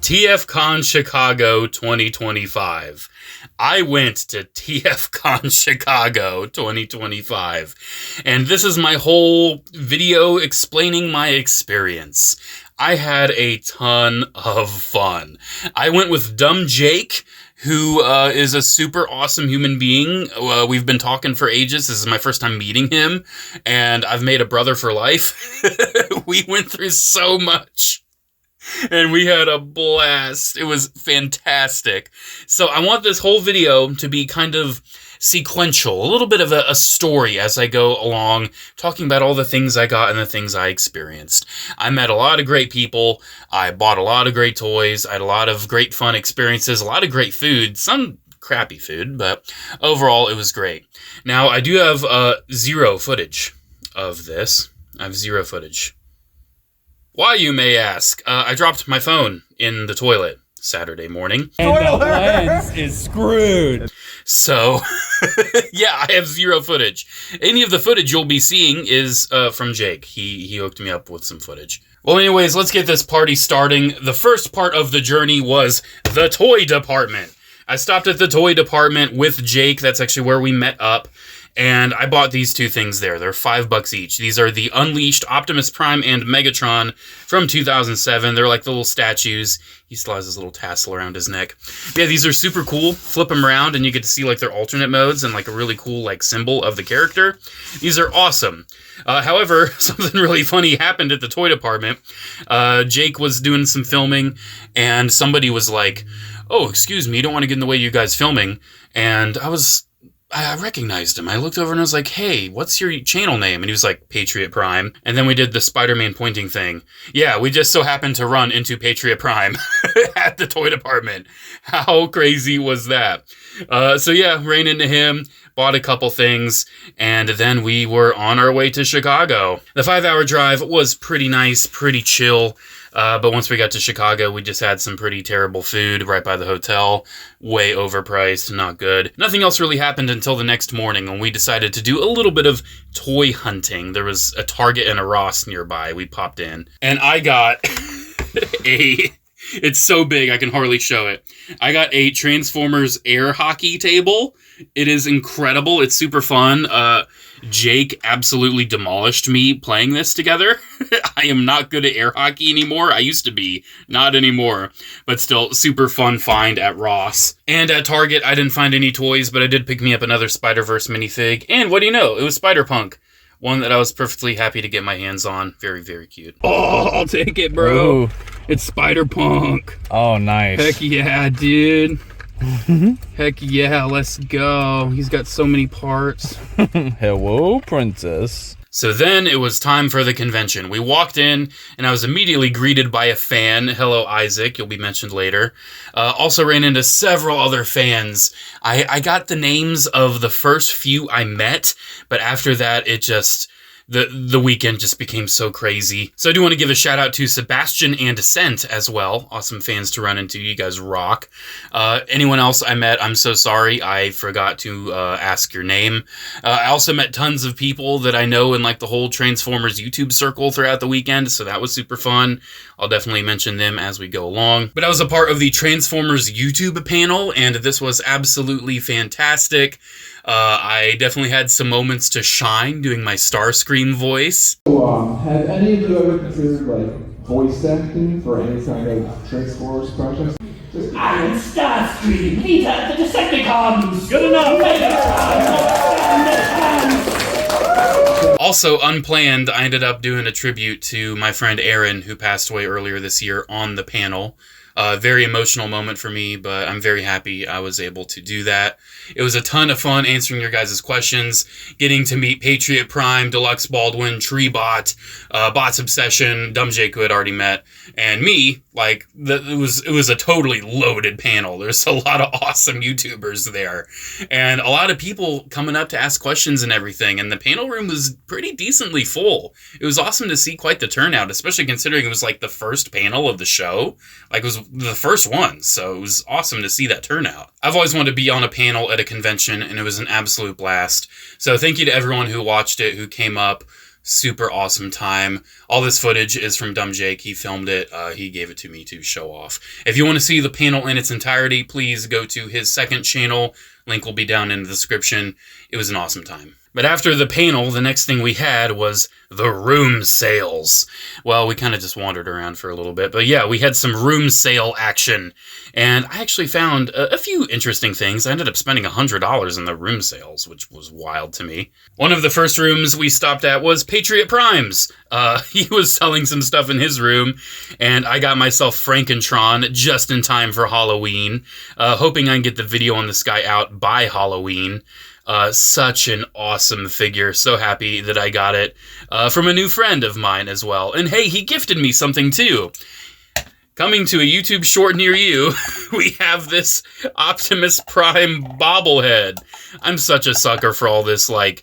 TFCon Chicago 2025. I went to TFCon Chicago 2025, and this is my whole video explaining my experience. I had a ton of fun. I went with Dumbjake, who is a super awesome human being. We've been talking for ages. This is my first time meeting him, and I've made a brother for life. We went through so much, and we had a blast. It was fantastic. So I want this whole video to be kind of sequential, a little bit of a story as I go along, talking about all the things I got and the things I experienced. I met a lot of great people. I bought a lot of great toys. I had a lot of great fun experiences, a lot of great food, some crappy food, but overall it was great. Now, I do have zero footage of this. I have zero footage. Why, you may ask? I dropped my phone in the toilet Saturday morning. And the lens is screwed. So, yeah, I have zero footage. Any of the footage you'll be seeing is from Jake. He hooked me up with some footage. Well, anyways, let's get this party starting. The first part of the journey was the toy department. I stopped at the toy department with Jake. That's actually where we met up. And I bought these two things there. They're $5 each. These are the Unleashed Optimus Prime and Megatron from 2007. They're like the little statues. He still has his little tassel around his neck. Yeah, these are super cool. Flip them around and you get to see like their alternate modes and like a really cool like symbol of the character. These are awesome. However, something really funny happened at the toy department. Jake was doing some filming and somebody was like, "Oh, excuse me, you don't want to get in the way of you guys filming." And I recognized him. I looked over and I was like, "Hey, what's your channel name?" And he was like, "Patriot Prime." And then we did the Spider-Man pointing thing. Yeah, we just so happened to run into Patriot Prime at the toy department. How crazy was that? So yeah, ran into him, bought a couple things, and then we were on our way to Chicago. The 5-hour drive was pretty nice, pretty chill. But once we got to Chicago, we just had some pretty terrible food right by the hotel. Way overpriced, not good. Nothing else really happened until the next morning when we decided to do a little bit of toy hunting. There was a Target and a Ross nearby. We popped in. And I got it's so big I can hardly show it. I got a Transformers air hockey table. It is incredible. It's super fun. Jake absolutely demolished me playing this together. I am not good at air hockey anymore. I used to be, not anymore. But still, super fun find at Ross. And at Target, I didn't find any toys, but I did pick me up another Spider-Verse minifig. And what do you know? It was Spider-Punk. One that I was perfectly happy to get my hands on. Very, very cute. Oh, I'll take it, bro. Ooh. It's Spider-Punk. Oh, nice. Heck yeah, dude. Heck yeah, let's go. He's got so many parts. Hello, princess. So then it was time for the convention. We walked in, and I was immediately greeted by a fan. Hello, Isaac. You'll be mentioned later. Also ran into several other fans. I got the names of the first few I met, but after that, it just... The weekend just became so crazy. So I do want to give a shout out to Sebastian and Ascent as well. Awesome fans to run into. You guys rock. Anyone else I met, I'm so sorry. I forgot to ask your name. I also met tons of people that I know in like the whole Transformers YouTube circle throughout the weekend. So that was super fun. I'll definitely mention them as we go along. But I was a part of the Transformers YouTube panel, and this was absolutely fantastic. I definitely had some moments to shine doing my Starscream voice. Have any of you ever considered like voice acting for any kind of Transformers project? I am Starscream, leader of the Decepticons! Good enough! Also, unplanned, I ended up doing a tribute to my friend Aaron, who passed away earlier this year on the panel. Very emotional moment for me, but I'm very happy I was able to do that. It was a ton of fun answering your guys' questions, getting to meet Patriot Prime, Deluxe Baldwin, Treebot, Bots Obsession, Dumbjake, who had already met, and me. Like, it was a totally loaded panel. There's a lot of awesome YouTubers there, and a lot of people coming up to ask questions and everything, and the panel room was pretty decently full. It was awesome to see quite the turnout, especially considering it was like the first panel of the show. Like, it was the first one, so it was awesome to see that turnout. I've always wanted to be on a panel at a convention, and it was an absolute blast. So thank you to everyone who watched it, who came up, Super awesome time. All this footage is from Dumbjake. He filmed it. He gave it to me to show off. If you want to see the panel in its entirety, please go to his second channel. Link will be down in the description. It was an awesome time. But after the panel, the next thing we had was the room sales. Well, we kind of just wandered around for a little bit. But yeah, we had some room sale action. And I actually found a few interesting things. I ended up spending $100 in the room sales, which was wild to me. One of the first rooms we stopped at was Patriot Prime's. He was selling some stuff in his room. And I got myself Frankentron just in time for Halloween. Hoping I can get the video on this guy out by Halloween. Such an awesome figure. So happy that I got it from a new friend of mine as well. And hey, he gifted me something too. Coming to a YouTube short near you, we have this Optimus Prime bobblehead. I'm such a sucker for all this, like,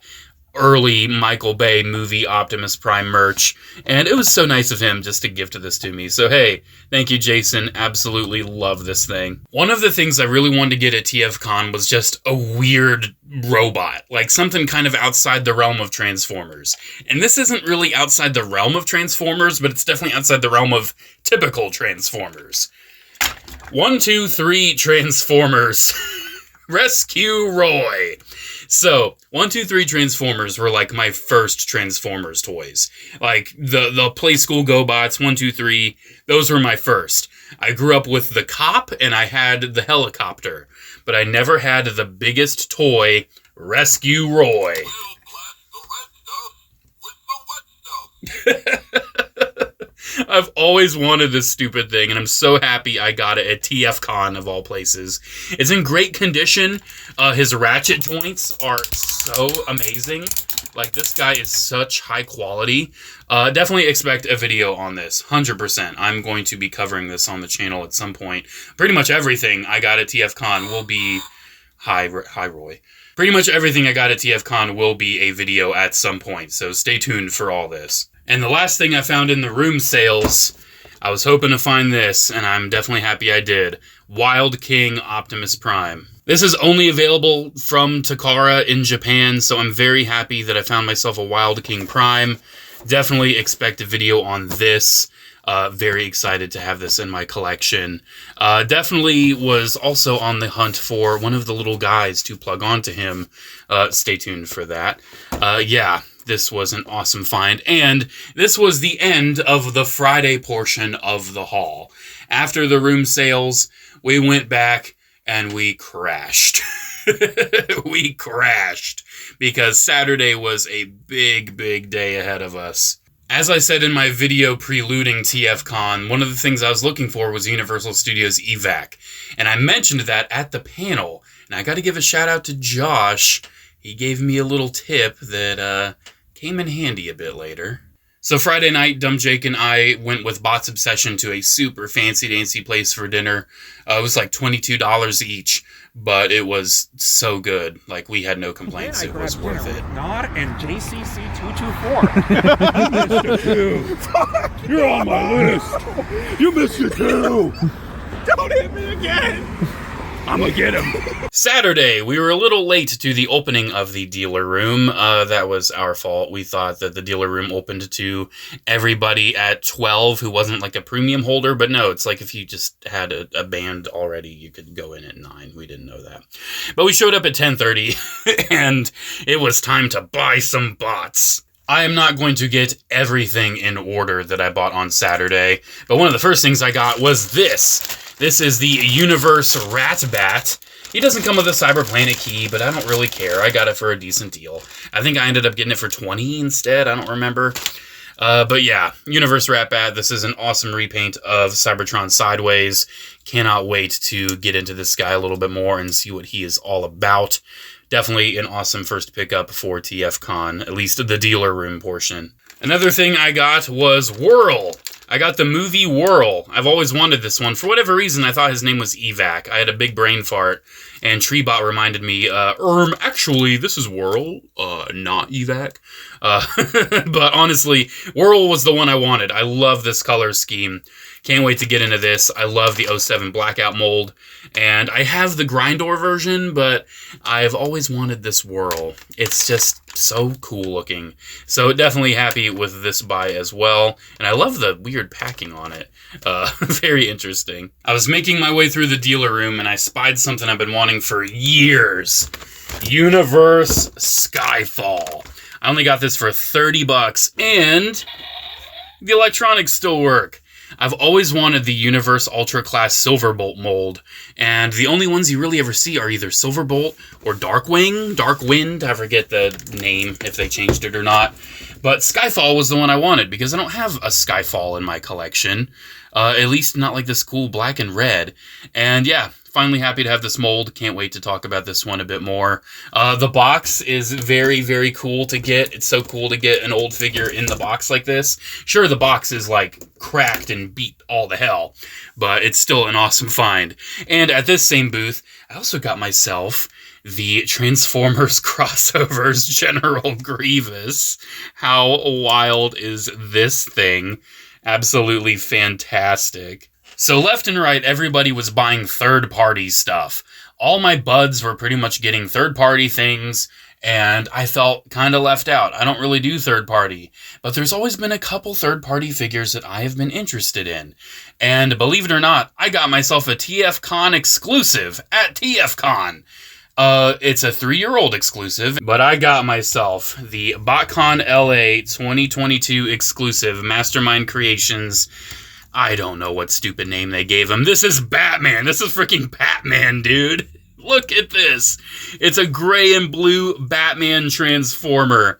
early Michael Bay movie Optimus Prime merch, and it was so nice of him just to gift this to me. So hey, thank you, Jason. Absolutely love this thing. One of the things I really wanted to get at TFCon was just a weird robot, like something kind of outside the realm of Transformers. And this isn't really outside the realm of Transformers, but it's definitely outside the realm of typical Transformers. 1, 2, 3 Transformers. Rescue Roy. So, 1, 2, 3 Transformers were like my first Transformers toys. Like, the Play School GoBots, 1, 2, 3, those were my first. I grew up with the cop, and I had the helicopter. But I never had the biggest toy, Rescue Roy. I've always wanted this stupid thing, and I'm so happy I got it at TFCon, of all places. It's in great condition. His ratchet joints are so amazing. Like, this guy is such high quality. Definitely expect a video on this, 100%. I'm going to be covering this on the channel at some point. Pretty much everything I got at TFCon will be... Hi, Roy. Pretty much everything I got at TFCon will be a video at some point, so stay tuned for all this. And the last thing I found in the room sales, I was hoping to find this, and I'm definitely happy I did. Wild King Optimus Prime. This is only available from Takara in Japan, so I'm very happy that I found myself a Wild King Prime. Definitely expect a video on this. Very excited to have this in my collection. Definitely was also on the hunt for one of the little guys to plug onto him. Stay tuned for that. Yeah. This was an awesome find, and this was the end of the Friday portion of the haul. After the room sales, we went back and we crashed. We crashed because Saturday was a big, big day ahead of us. As I said in my video preluding TFCon, one of the things I was looking for was Universal Studios Evac, and I mentioned that at the panel, and I got to give a shout out to Josh. He gave me a little tip that came in handy a bit later. So Friday night, Dumbjake and I went with Bots Obsession to a super fancy-dancy place for dinner. It was like $22 each, but it was so good. Like, we had no complaints. It was worth it. Nod and JCC 224. You're on my list. You missed it too. Don't hit me again. I'm gonna get him. Saturday, we were a little late to the opening of the dealer room. That was our fault. We thought that the dealer room opened to everybody at 12 who wasn't like a premium holder, but no, it's like if you just had a band already, you could go in at 9. We didn't know that. But we showed up at 10:30, and it was time to buy some bots. I am not going to get everything in order that I bought on Saturday, but one of the first things I got was this. This is the Universe Rat Bat. He doesn't come with a Cyber Planet key, but I don't really care. I got it for a decent deal. I think I ended up getting it for 20 instead. I don't remember. But yeah, Universe Rat Bat. This is an awesome repaint of Cybertron Sideways. Cannot wait to get into this guy a little bit more and see what he is all about. Definitely an awesome first pickup for TFCon, at least the dealer room portion. Another thing I got was Whirl. I got the movie Whirl. I've always wanted this one. For whatever reason, I thought his name was Evac. I had a big brain fart, and Treebot reminded me, actually, this is Whirl, not Evac. But honestly, Whirl was the one I wanted. I love this color scheme. Can't wait to get into this. I love the 07 Blackout mold, and I have the Grindor version, but I've always wanted this Whirl. It's just, so cool looking. So definitely happy with this buy as well. And I love the weird packing on it. Very interesting. I was making my way through the dealer room and I spied something I've been wanting for years. Universe Skyfall. I only got this for $30 and the electronics still work. I've always wanted the Universe Ultra Class Silverbolt mold, and the only ones you really ever see are either Silverbolt or Darkwind. I forget the name, if they changed it or not. But Skyfall was the one I wanted, because I don't have a Skyfall in my collection. At least not like this cool black and red. And yeah, finally happy to have this mold. Can't wait to talk about this one a bit more. The box is very, very cool to get. It's so cool to get an old figure in the box like this. Sure, the box is like cracked and beat all the hell, but it's still an awesome find. And at this same booth, I also got myself the Transformers Crossovers General Grievous. How wild is this thing? Absolutely fantastic. So left and right, everybody was buying third-party stuff. All my buds were pretty much getting third-party things, and I felt kind of left out. I don't really do third-party, but there's always been a couple third-party figures that I have been interested in. And believe it or not, I got myself a TFCon exclusive at TFCon. It's a 3-year-old exclusive, but I got myself the BotCon LA 2022 exclusive Mastermind Creations. I don't know what stupid name they gave him. This is Batman. This is freaking Batman, dude. Look at this. It's a gray and blue Batman Transformer.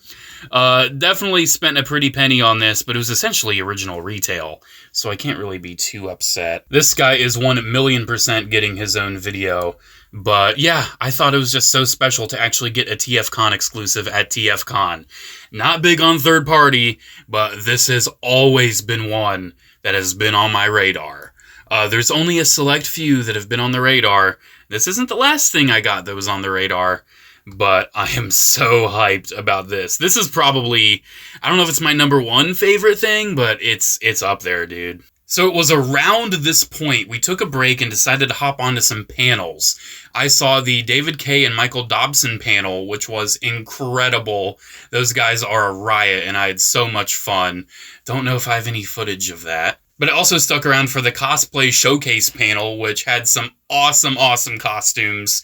Definitely spent a pretty penny on this, but it was essentially original retail, so I can't really be too upset. This guy is 1,000,000% getting his own video. But yeah, I thought it was just so special to actually get a TFCon exclusive at TFCon. Not big on third party, but this has always been one that has been on my radar. There's only a select few that have been on the radar. This isn't the last thing I got that was on the radar, but I am so hyped about this. This is probably, I don't know if it's my #1 favorite thing, but it's up there, dude. So it was around this point, we took a break and decided to hop onto some panels. I saw the David Kay and Michael Dobson panel, which was incredible. Those guys are a riot, and I had so much fun. Don't know if I have any footage of that. But I also stuck around for the cosplay showcase panel, which had some awesome, awesome costumes.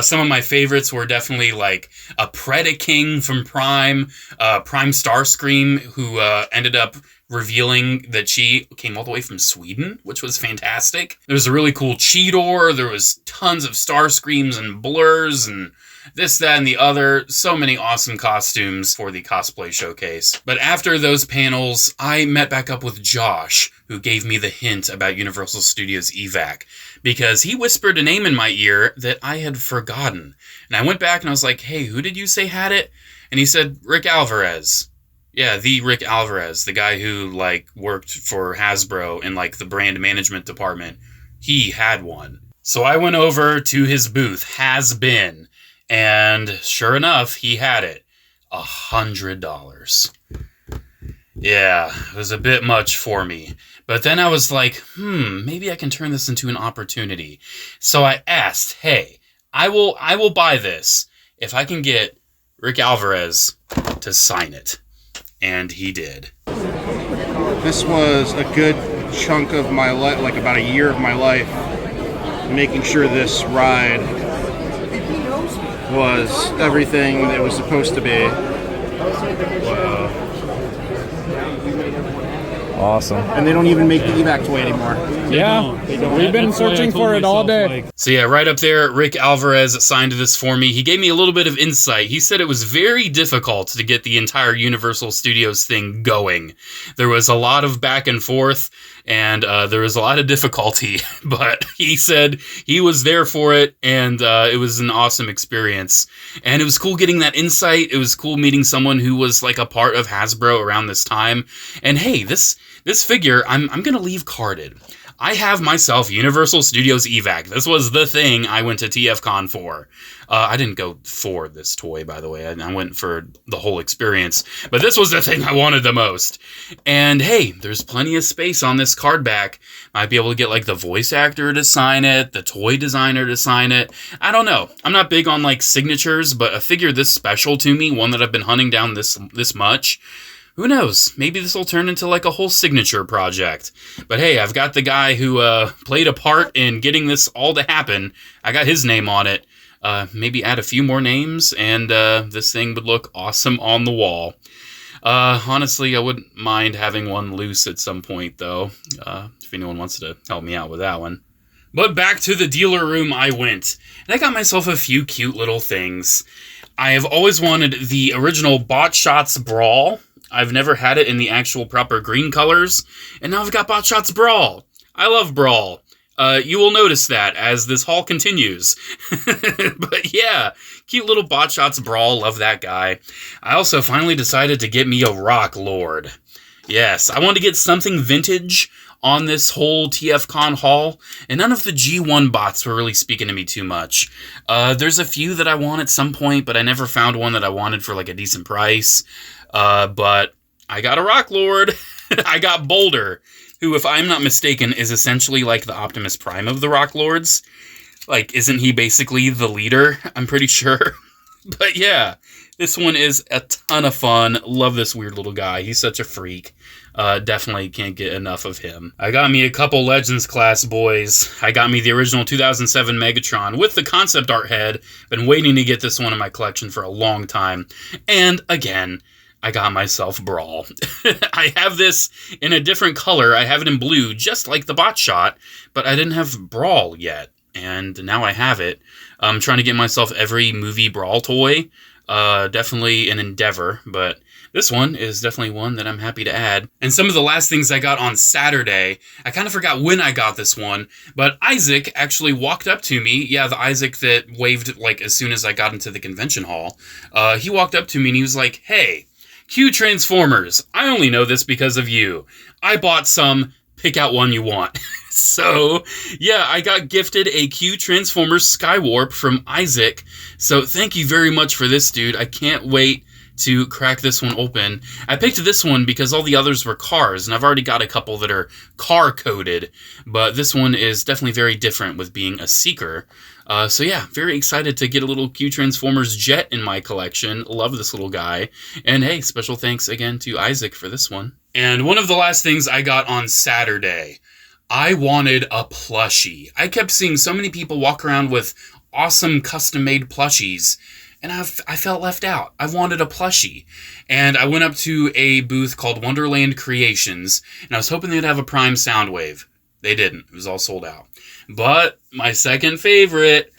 Some of my favorites were definitely like a Predaking from Prime, Prime Starscream, who ended up revealing that she came all the way from Sweden, which was fantastic. There was a really cool Cheetor. There was tons of Starscreams and Blurs and this, that, and the other. So many awesome costumes for the cosplay showcase. But after those panels, I met back up with Josh, who gave me the hint about Universal Studios Evac, because he whispered a name in my ear that I had forgotten. And I went back and I was like, hey, who did you say had it? And he said, Rick Alvarez. Yeah, the Rick Alvarez, the guy who, like, worked for Hasbro in, like, the brand management department. He had one. So I went over to his booth, Has Been, and sure enough, he had it. $100. Yeah, it was a bit much for me. But then I was like, maybe I can turn this into an opportunity. So I asked, hey, I will buy this if I can get Rick Alvarez to sign it. And he did. This was a good chunk of my life, like about a year of my life, making sure this ride was everything that it was supposed to be. Wow. Awesome. And they don't even make the Evac toy anymore. Yeah, we've been searching for it all day. So yeah, right up there, Rick Alvarez signed this for me. He gave me a little bit of insight. He said it was very difficult to get the entire Universal Studios thing going. There was a lot of back and forth, and there was a lot of difficulty, but he said he was there for it, and it was an awesome experience. And it was cool getting that insight. It was cool meeting someone who was like a part of Hasbro around this time. And hey, this figure, I'm going to leave carded. I have myself Universal Studios Evac. This was the thing I went to TFCon for. I didn't go for this toy, by the way. I went for the whole experience. But this was the thing I wanted the most. And hey, there's plenty of space on this card back. Might be able to get like the voice actor to sign it, the toy designer to sign it. I don't know. I'm not big on like signatures, but a figure this special to me, one that I've been hunting down this much, who knows? Maybe this will turn into like a whole signature project. But hey, I've got the guy who played a part in getting this all to happen. I got his name on it. Maybe add a few more names, and this thing would look awesome on the wall. Honestly, I wouldn't mind having one loose at some point, though, if anyone wants to help me out with that one. But back to the dealer room I went, and I got myself a few cute little things. I have always wanted the original Bot Shots Brawl. I've never had it in the actual proper green colors, and now I've got Bot Shots Brawl. I love Brawl. You will notice that as this haul continues. But yeah, cute little Bot Shots Brawl, love that guy. I also finally decided to get me a Rock Lord. Yes, I wanted to get something vintage on this whole TFCon haul, and none of the G1 bots were really speaking to me too much. There's a few that I want at some point, but I never found one that I wanted for like a decent price. But I got a Rock Lord. I got Boulder, who, if I'm not mistaken, is essentially like the Optimus Prime of the Rock Lords. Like, isn't he basically the leader? I'm pretty sure. But yeah, this one is a ton of fun. Love this weird little guy. He's such a freak. Definitely can't get enough of him. I got me a couple Legends class boys. I got me the original 2007 Megatron with the concept art head. Been waiting to get this one in my collection for a long time. And again, I got myself Brawl. I have this in a different color. I have it in blue, just like the Bot Shot, but I didn't have Brawl yet, and now I have it. I'm trying to get myself every movie Brawl toy. Definitely an endeavor, but this one is definitely one that I'm happy to add. And some of the last things I got on Saturday, I kind of forgot when I got this one, but Isaac actually walked up to me. Yeah, the Isaac that waved like as soon as I got into the convention hall. He walked up to me and he was like, "Hey, Q Transformers, I only know this because of you. I bought some, pick out one you want." So, yeah, I got gifted a Q Transformers Skywarp from Isaac. So thank you very much for this, dude. I can't wait to crack this one open. I picked this one because all the others were cars, and I've already got a couple that are car-coded, but this one is definitely very different with being a Seeker. So yeah, very excited to get a little Q Transformers jet in my collection. Love this little guy. And hey, special thanks again to Isaac for this one. And one of the last things I got on Saturday, I wanted a plushie. I kept seeing so many people walk around with awesome custom-made plushies, and I felt left out. I wanted a plushie. And I went up to a booth called Wonderland Creations, and I was hoping they'd have a Prime Soundwave. They didn't. It was all sold out. But my second favorite,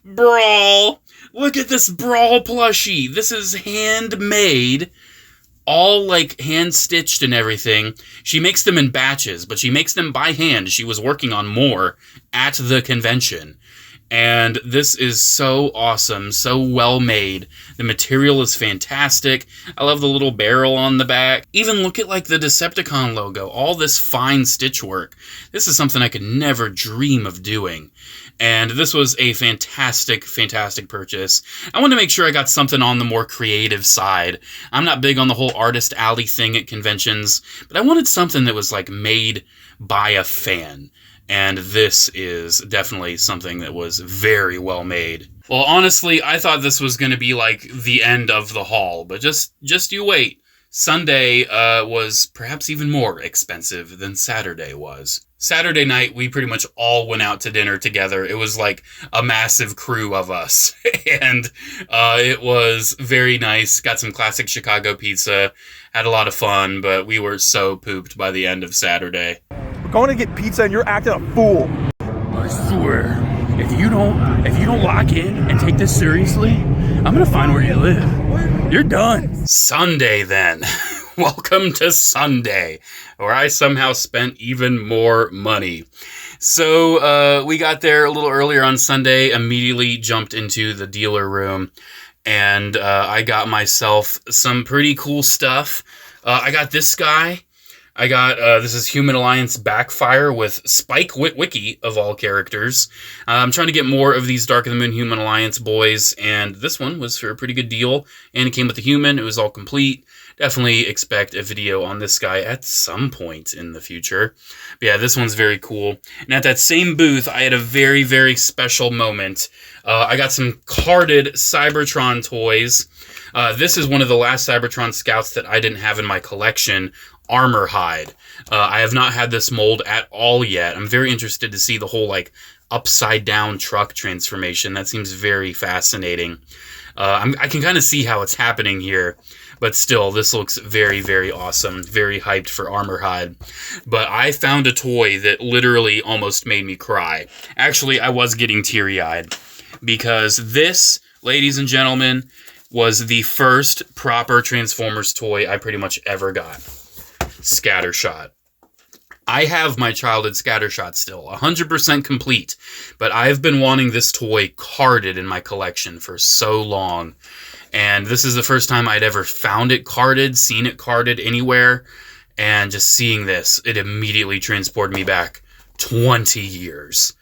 Brawl. Look at this Brawl plushie. This is handmade, all like hand-stitched and everything. She makes them in batches, but she makes them by hand. She was working on more at the convention. And this is so awesome, so well made. The material is fantastic. I love the little barrel on the back. Even look at like the Decepticon logo, all this fine stitch work. This is something I could never dream of doing. And this was a fantastic, fantastic purchase. I wanted to make sure I got something on the more creative side. I'm not big on the whole artist alley thing at conventions, but I wanted something that was like made by a fan. And this is definitely something that was very well made. Well, honestly, I thought this was going to be like the end of the haul, but just you wait. Sunday was perhaps even more expensive than Saturday was. Saturday night, we pretty much all went out to dinner together. It was like a massive crew of us, and it was very nice. Got some classic Chicago pizza, had a lot of fun, but we were so pooped by the end of Saturday. We're going to get pizza and you're acting a fool. I swear, if you don't lock in and take this seriously, I'm gonna find where you live. You're done. Sunday, then. Welcome to Sunday, where I somehow spent even more money. So we got there a little earlier on Sunday, immediately jumped into the dealer room, and I got myself some pretty cool stuff. I got this guy. I got, this is Human Alliance Backfire with Spike Witwicky, of all characters. I'm trying to get more of these Dark of the Moon Human Alliance boys, and this one was for a pretty good deal, and it came with the human. It was all complete. Definitely expect a video on this guy at some point in the future. But yeah, this one's very cool. And at that same booth, I had a very, very special moment. I got some carded Cybertron toys. This is one of the last Cybertron scouts that I didn't have in my collection, Armor Hide. I have not had this mold at all yet. I'm very interested to see the whole, like, upside-down truck transformation. That seems very fascinating. I can kind of see how it's happening here, but still, this looks very, very awesome. Very hyped for Armor Hide. But I found a toy that literally almost made me cry. Actually, I was getting teary-eyed, because this, ladies and gentlemen, was the first proper Transformers toy I pretty much ever got. Scattershot. I have my childhood Scattershot still, 100% complete, but I've been wanting this toy carded in my collection for so long, and this is the first time I'd ever found it carded, seen it carded anywhere, and just seeing this, it immediately transported me back 20 years.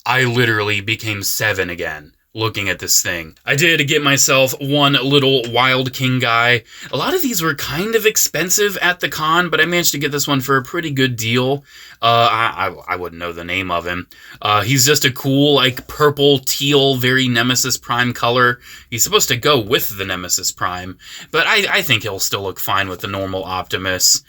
I literally became 7 again. Looking at this thing. I did get myself one little Wild King guy. A lot of these were kind of expensive at the con, but I managed to get this one for a pretty good deal. I wouldn't know the name of him. He's just a cool, like, purple, teal, very Nemesis Prime color. He's supposed to go with the Nemesis Prime, but I think he'll still look fine with the normal Optimus.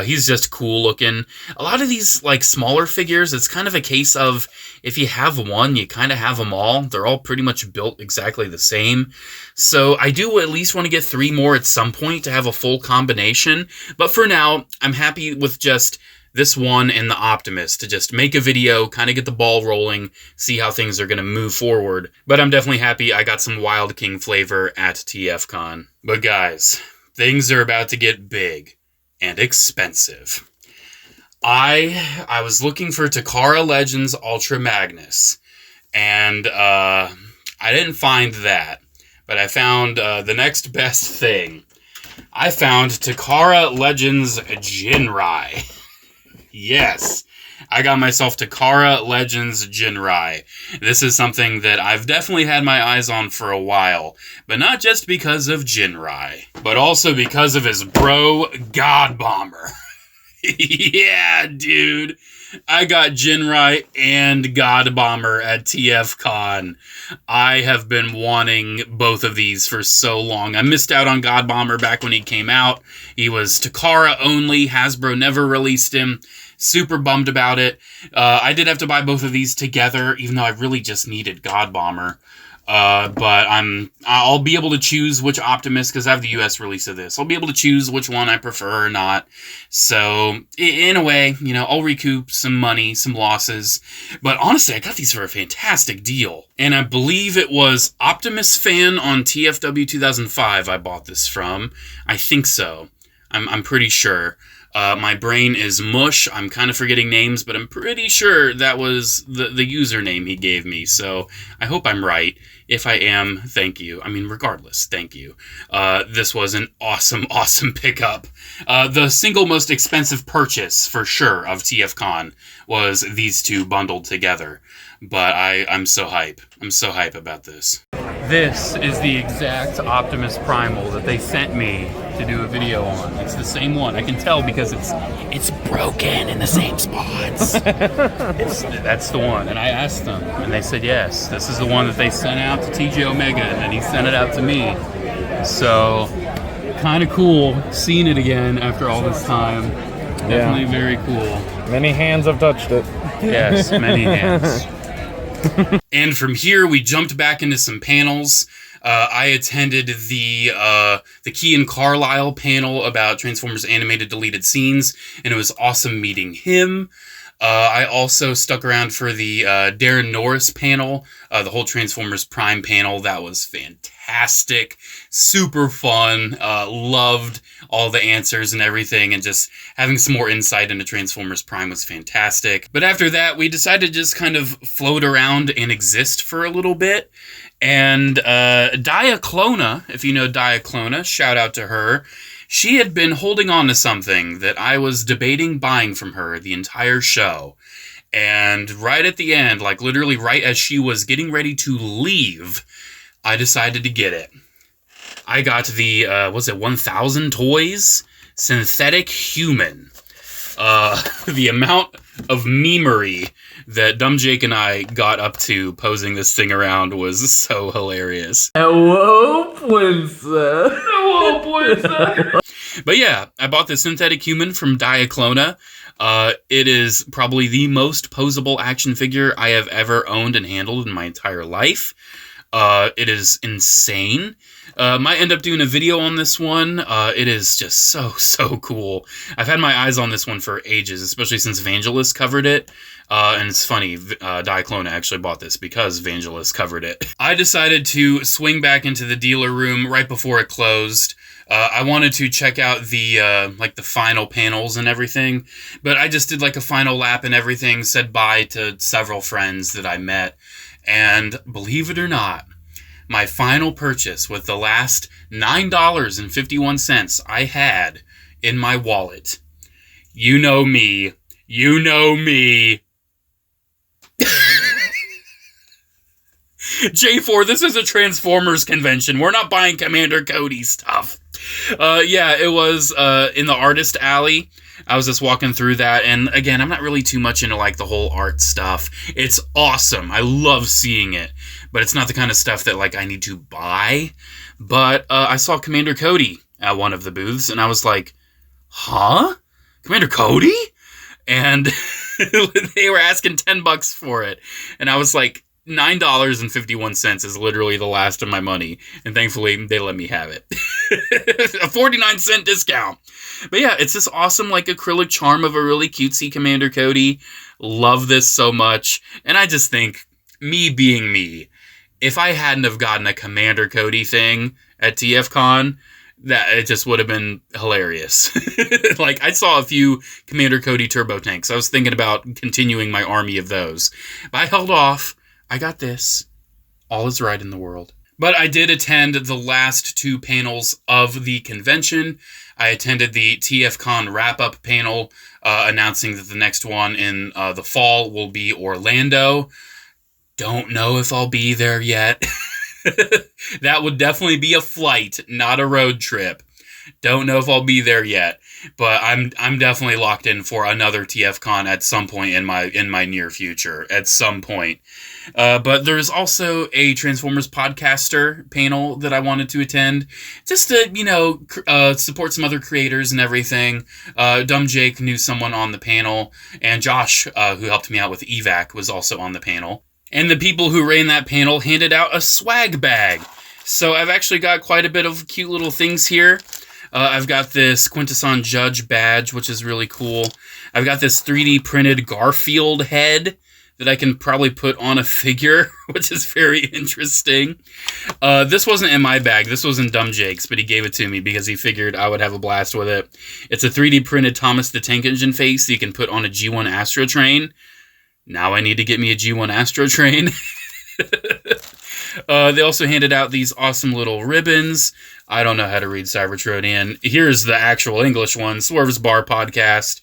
He's just cool looking. A lot of these, like, smaller figures, it's kind of a case of, if you have one, you kind of have them all. They're all pretty much built exactly the same. So I do at least want to get 3 more at some point to have a full combination. But for now, I'm happy with just this one and the Optimus to just make a video, kind of get the ball rolling, see how things are going to move forward. But I'm definitely happy I got some Wild King flavor at TFCon. But guys, things are about to get big and expensive. I was looking for Takara Legends Ultra Magnus, and I didn't find that, but I found the next best thing. I found Takara Legends Jinrai. Yes, I got myself Takara Legends Jinrai. This is something that I've definitely had my eyes on for a while, but not just because of Jinrai, but also because of his bro, God Bomber. Yeah, dude. I got Jinrai and God Bomber at TFCon. I have been wanting both of these for so long. I missed out on God Bomber back when he came out. He was Takara only. Hasbro never released him. Super bummed about it. I did have to buy both of these together, even though I really just needed God Bomber. But I'll be able to choose which Optimus, because I have the US release of this. I'll be able to choose which one I prefer or not. So, in a way, you know, I'll recoup some money, some losses. But honestly, I got these for a fantastic deal. And I believe it was Optimus Fan on TFW 2005 I bought this from. I think so. I'm pretty sure. My brain is mush. I'm kind of forgetting names, but I'm pretty sure that was the username he gave me. So I hope I'm right. If I am, thank you. I mean, regardless, thank you. This was an awesome, awesome pickup. The single most expensive purchase, for sure, of TFCon was these two bundled together. But I'm so hype. I'm so hype about this. This is the exact Optimus Primal that they sent me to do a video on. It's the same one. I can tell because it's broken in the same spots. That's the one. And I asked them, and they said yes. This is the one that they sent out to TJ Omega, and then he sent it out to me. So, kind of cool seeing it again after all this time. Definitely very cool. Many hands have touched it. Yes, many hands. And from here, we jumped back into some panels. I attended the Key and Carlisle panel about Transformers animated deleted scenes, and it was awesome meeting him. I also stuck around for the Darren Norris panel, the whole Transformers Prime panel. That was fantastic, super fun, loved all the answers and everything, and just having some more insight into Transformers Prime was fantastic. But after that, we decided to just kind of float around and exist for a little bit. And Diaclona, if you know Diaclona, shout out to her. She had been holding on to something that I was debating buying from her the entire show. And right at the end, like literally right as she was getting ready to leave, I decided to get it. I got the, 1,000 Toys Synthetic Human. The amount of memery that Dumbjake and I got up to posing this thing around was so hilarious. Hello, princess. Hello, princess. But yeah, I bought the Synthetic Human from Diaclona. It is probably the most posable action figure I have ever owned and handled in my entire life. It is insane. Might end up doing a video on this one. It is just so cool. I've had my eyes on this one for ages, especially since Vangelis covered it. And it's funny, Diaclona actually bought this because Vangelis covered it. I decided to swing back into the dealer room right before it closed. I wanted to check out the final panels and everything, but I just did like a final lap and everything, said bye to several friends that I met, and believe it or not, my final purchase with the last $9.51 I had in my wallet. You know me. J4, this is a Transformers convention. We're not buying Commander Cody stuff. Yeah, it was in the artist alley. I was just walking through that, and again, I'm not really too much into like the whole art stuff. It's awesome. I love seeing it, but it's not the kind of stuff that like I need to buy. But I saw Commander Cody at one of the booths, and I was like, huh? Commander Cody? And they were asking $10 for it, and I was like, $9.51 is literally the last of my money, and thankfully they let me have it. A 49-cent discount. But yeah, it's this awesome like acrylic charm of a really cutesy Commander Cody. Love this so much, and I just think, me being me, if I hadn't have gotten a Commander Cody thing at TFCon, that it just would have been hilarious. Like, I saw a few Commander Cody turbo tanks. I was thinking about continuing my army of those, but I held off. I got this. All is right in the world. But I did attend the last two panels of the convention. I attended the TFCon wrap-up panel, announcing that the next one in the fall will be Orlando. Don't know if I'll be there yet. That would definitely be a flight, not a road trip. Don't know if I'll be there yet, but I'm definitely locked in for another TFCon at some point in my near future. At some point, but there's also a Transformers podcaster panel that I wanted to attend, just to support some other creators and everything. Dumbjake knew someone on the panel, and Josh, who helped me out with Evac, was also on the panel. And the people who ran that panel handed out a swag bag. So I've actually got quite a bit of cute little things here. I've got this Quintesson Judge badge, which is really cool. I've got this 3D printed Garfield head that I can probably put on a figure, which is very interesting. This wasn't in my bag. This was in Dumbjake's, but he gave it to me because he figured I would have a blast with it. It's a 3D printed Thomas the Tank Engine face that you can put on a G1 Astro Train. Now I need to get me a G1 Astro Train. They also handed out these awesome little ribbons. I don't know how to read Cybertronian. Here's the actual English one, Swerve's Bar Podcast.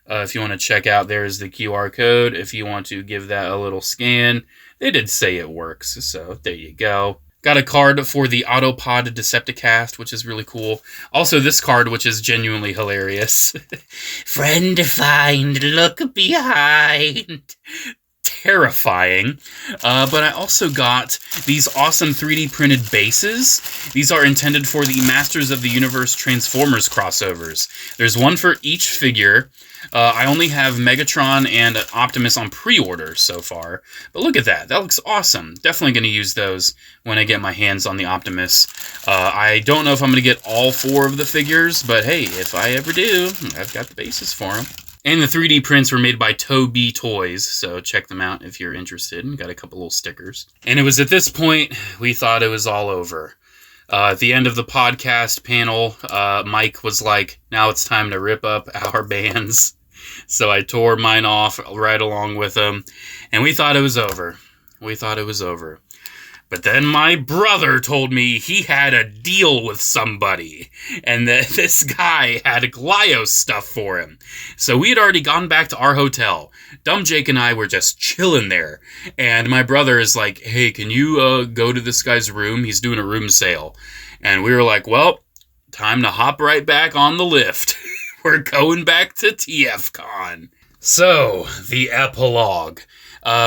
If you want to check out, there's the QR code. If you want to give that a little scan, they did say it works, so there you go. Got a card for the Autopod Decepticast, which is really cool. Also, this card, which is genuinely hilarious. Friend defined, look behind. Terrifying. But I also got these awesome 3D printed bases. These are intended for the Masters of the Universe Transformers crossovers. There's one for each figure. I only have Megatron and Optimus on pre-order so far. But look at that. That looks awesome. Definitely going to use those when I get my hands on the Optimus. I don't know if I'm going to get all 4 of the figures, but hey, if I ever do, I've got the bases for them. And the 3D prints were made by Toby Toys, so check them out if you're interested. Got a couple little stickers. And it was at this point we thought it was all over. At the end of the podcast panel, Mike was like, now it's time to rip up our bands. So I tore mine off right along with him. And we thought it was over. But But then my brother told me he had a deal with somebody, and that this guy had Glio stuff for him. So we had already gone back to our hotel. Dumbjake and I were just chilling there, and my brother is like, hey, can you go to this guy's room? He's doing a room sale. And we were like, well, time to hop right back on the lift. We're going back to TFCon. So, the epilogue.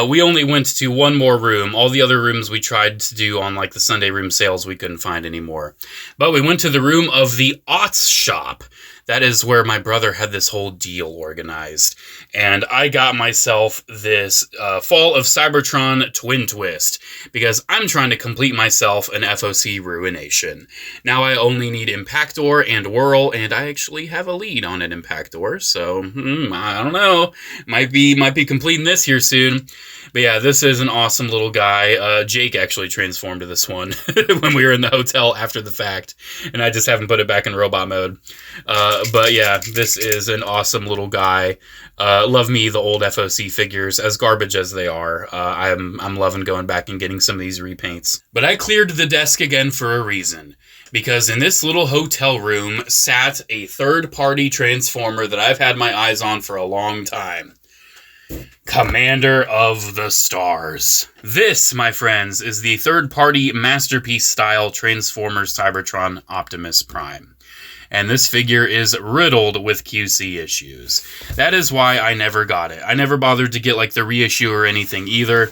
We only went to one more room. All the other rooms we tried to do on like the Sunday room sales we couldn't find anymore. But we went to the room of the Aughts shop. That is where my brother had this whole deal organized. And I got myself this Fall of Cybertron Twin Twist, because I'm trying to complete myself an FOC Ruination. Now I only need Impactor and Whirl, and I actually have a lead on an Impactor, so I don't know. Might be completing this here soon. But yeah, this is an awesome little guy. Jake actually transformed to this one when we were in the hotel after the fact, and I just haven't put it back in robot mode. But yeah, this is an awesome little guy. Love me the old FOC figures, as garbage as they are. I'm loving going back and getting some of these repaints. But I cleared the desk again for a reason. Because in this little hotel room sat a third-party Transformer that I've had my eyes on for a long time. Commander of the Stars. This, my friends, is the third-party masterpiece-style Transformers Cybertron Optimus Prime. And this figure is riddled with QC issues. That is why I never got it. I never bothered to get like the reissue or anything either,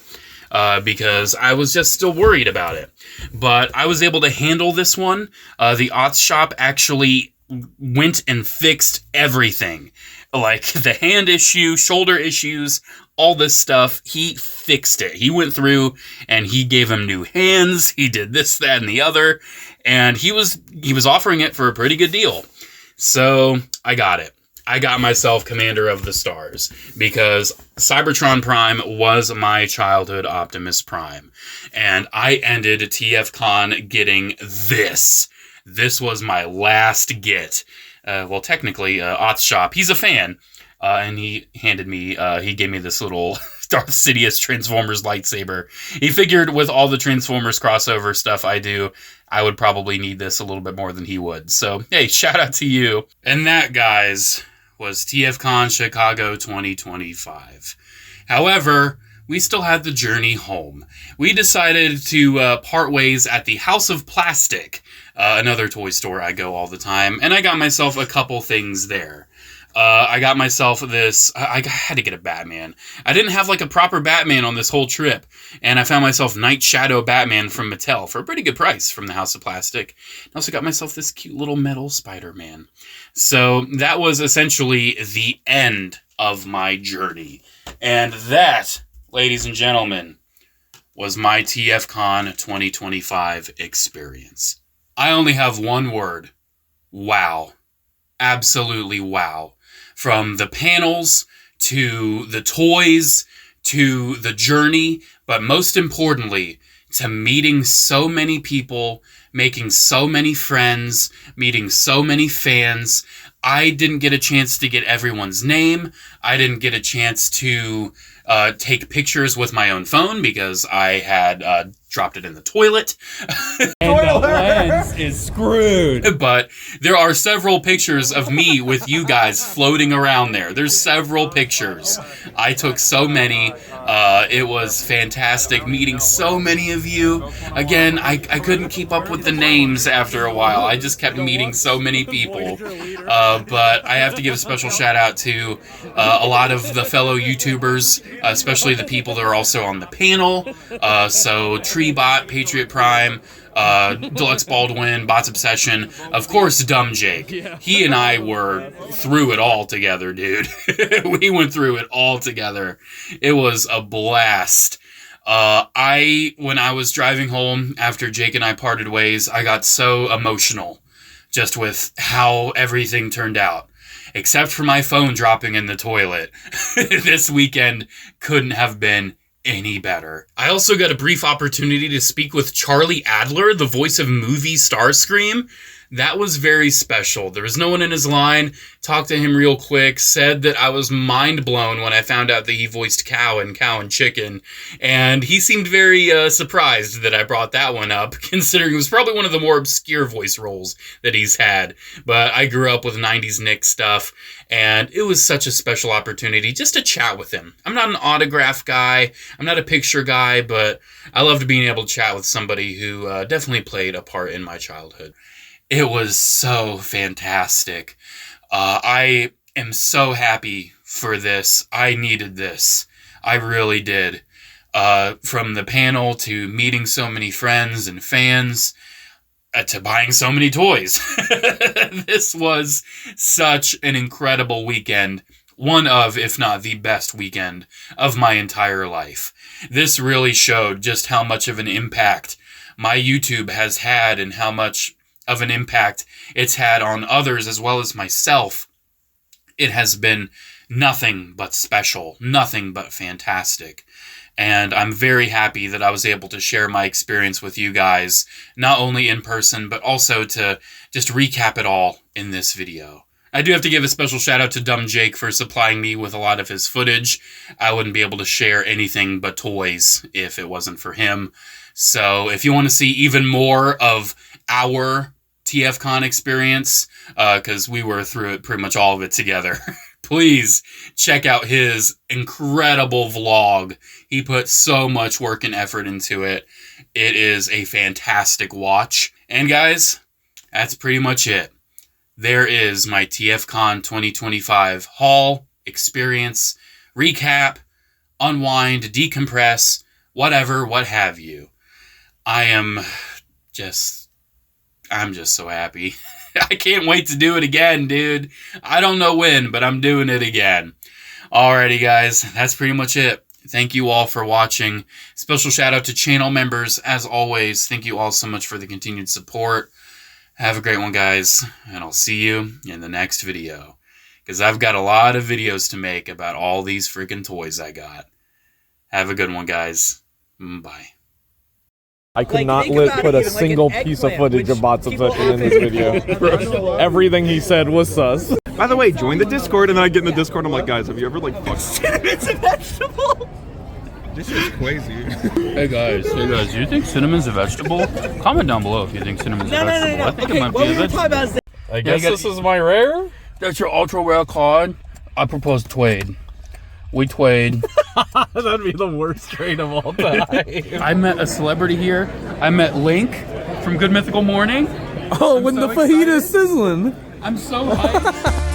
because I was just still worried about it. But I was able to handle this one. The Aughts shop actually went and fixed everything. Like the hand issue, shoulder issues, all this stuff, he fixed it. He went through and he gave him new hands. He did this, that, and the other. And he was offering it for a pretty good deal. So I got it. I got myself Commander of the Stars because Cybertron Prime was my childhood Optimus Prime. And I ended TFCon getting this. This was my last get. Well, technically, Aughts shop, he's a fan. And he handed me, he gave me this little Darth Sidious Transformers lightsaber. He figured with all the Transformers crossover stuff I do, I would probably need this a little bit more than he would. So, hey, shout out to you. And that, guys, was TFCon Chicago 2025. However, we still had the journey home. We decided to part ways at the House of Plastic, another toy store I go all the time, and I got myself a couple things there. I got myself this, I had to get a Batman. I didn't have like a proper Batman on this whole trip, and I found myself Night Shadow Batman from Mattel for a pretty good price from the House of Plastic. I also got myself this cute little metal Spider-Man. So that was essentially the end of my journey. And that, ladies and gentlemen, was my TFCon 2025 experience. I only have one word. Wow. Absolutely wow. From the panels, to the toys, to the journey, but most importantly, to meeting so many people, making so many friends, meeting so many fans. I didn't get a chance to get everyone's name. I didn't get a chance to take pictures with my own phone because I had dropped it in the toilet. And the lens is screwed. But there are several pictures of me with you guys floating around there. There's several pictures. I took so many. It was fantastic meeting so many of you. Again, I couldn't keep up with the names after a while. I just kept meeting so many people. But I have to give a special shout out to a lot of the fellow YouTubers, especially the people that are also on the panel. So Treebot, Patriot Prime, Deluxe Baldwin, Bots Obsession, of course Dumbjake. He and I were through it all together, dude. We went through it all together. It was a blast. When I was driving home after Jake and I parted ways, I got so emotional just with how everything turned out. Except for my phone dropping in the toilet. This weekend couldn't have been any better. I also got a brief opportunity to speak with Charlie Adler, the voice of movie Starscream. That was very special. There was no one in his line. Talked to him real quick. Said that I was mind blown when I found out that he voiced Cow and Chicken. And he seemed very surprised that I brought that one up, considering it was probably one of the more obscure voice roles that he's had. But I grew up with 90s Nick stuff, and it was such a special opportunity just to chat with him. I'm not an autograph guy. I'm not a picture guy, but I loved being able to chat with somebody who definitely played a part in my childhood. It was so fantastic. I am so happy for this. I needed this. I really did. From the panel to meeting so many friends and fans to buying so many toys. This was such an incredible weekend. One of, if not the best weekend of my entire life. This really showed just how much of an impact my YouTube has had and how much of an impact it's had on others as well as myself. It has been nothing but special, nothing but fantastic. And I'm very happy that I was able to share my experience with you guys, not only in person, but also to just recap it all in this video. I do have to give a special shout out to Dumbjake for supplying me with a lot of his footage. I wouldn't be able to share anything but toys if it wasn't for him. So if you want to see even more of our TFCon experience, because we were through it, pretty much all of it together, please check out his incredible vlog. He put so much work and effort into it. It is a fantastic watch. And guys, that's pretty much it. There is my TFCon 2025 haul, experience, recap, unwind, decompress, whatever, what have you. I'm just so happy. I can't wait to do it again, dude. I don't know when, but I'm doing it again. Alrighty, guys, that's pretty much it. Thank you all for watching. Special shout out to channel members, as always. Thank you all so much for the continued support. Have a great one, guys, and I'll see you in the next video. Because I've got a lot of videos to make about all these freaking toys I got. Have a good one, guys. Bye. I could not put a single piece of footage of Bots Obsession in this video. Everything he said was sus. By the way, join the Discord, and then I get in the Discord, I'm like, guys, have you ever, like, fucked cinnamon's a vegetable? This is crazy. Hey guys, do you think cinnamon's a vegetable? Comment down below if you think cinnamon's a vegetable. I think it might be a vegetable. I guess this is my rare? That's your ultra rare card. I propose Twade. We Twade. That'd be the worst trade of all time. I met a celebrity here. I met Link from Good Mythical Morning. Oh, when the fajita's sizzling. I'm so hyped.